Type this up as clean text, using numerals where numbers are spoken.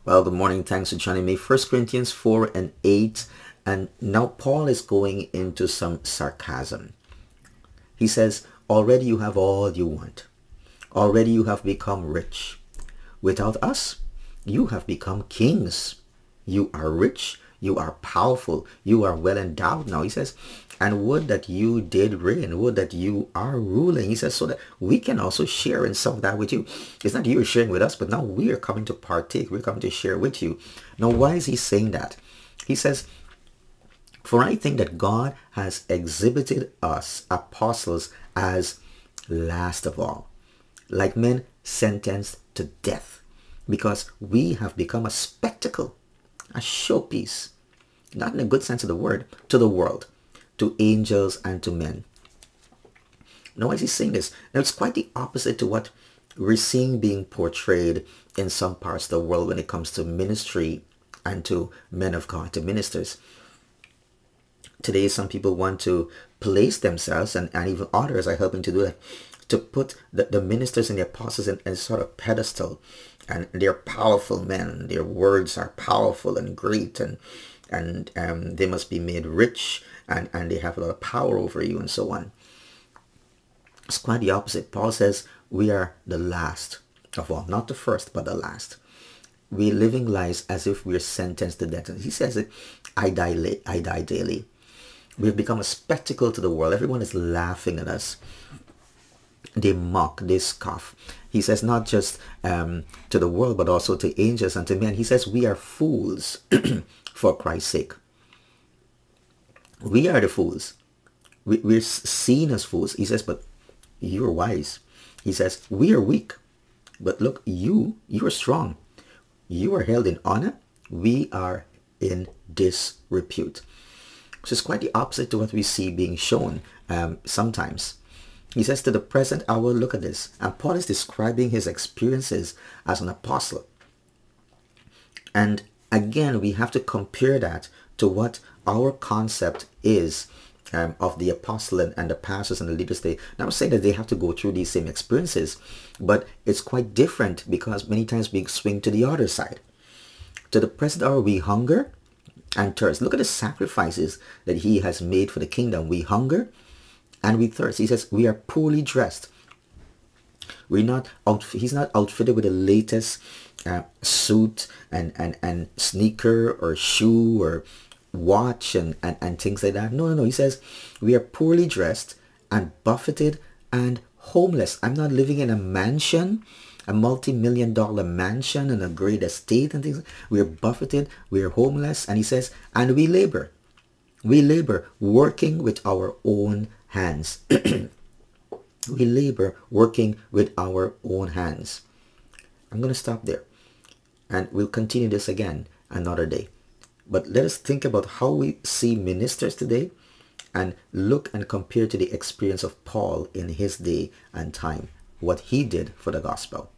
Well, good morning. Thanks for joining me. 1 Corinthians 4 and 8. And now Paul is going into some sarcasm. He says, already you have all you want. Already you have become rich. Without us, you have become kings. You are rich. You are powerful. You are well endowed now. He says, and would that you did reign. Would that you are ruling. He says, so that we can also share in some of that with you. It's not you are sharing with us, but now we are coming to partake. We're coming to share with you. Now, why is he saying that? He says, for I think that God has exhibited us apostles as last of all, like men sentenced to death, because we have become a spectacle, a showpiece, not in a good sense of the word, to the world, to angels and to men. Now, why is he saying this? Now, it's quite the opposite to what we're seeing being portrayed in some parts of the world when it comes to ministry and to men of God, to ministers. Today, some people want to place themselves, and even others are helping to do that, to put the ministers and the apostles in a sort of pedestal. And they're powerful men. Their words are powerful and great, and they must be made rich, and they have a lot of power over you, and so on. It's quite the opposite. Paul says we are the last of all, not the first, but the last. We're living lives as if we're sentenced to death. And he says it, I die daily. We've become a spectacle to the world. Everyone is laughing at us. They mock, they scoff. He says not just to the world, but also to angels and to men. He says we are fools for Christ's sake. We are the fools. We're seen as fools. He says, but you're wise. He says, we are weak. But look, you are strong. You are held in honor. We are in disrepute. So it's quite the opposite to what we see being shown sometimes. He says to the present hour, look at this. And Paul is describing his experiences as an apostle. And again, we have to compare that to what our concept is of the apostle and the pastors and the leaders. Now, I'm saying that they have to go through these same experiences, but it's quite different because many times we swing to the other side. To the present hour, we hunger and thirst. Look at the sacrifices that he has made for the kingdom. We hunger and we thirst. He says we are poorly dressed. He's not outfitted with the latest suit and sneaker or shoe or watch and things like that. No. He says we are poorly dressed and buffeted and homeless. I'm not living in a mansion, a multi-million-dollar mansion and a great estate and things. We are buffeted, we are homeless. And he says, and we labor. We labor working with our own hands. We labor working with our own hands. I'm going to stop there. And we'll continue this again another day. But let us think about how we see ministers today and look and compare to the experience of Paul in his day and time, what he did for the gospel.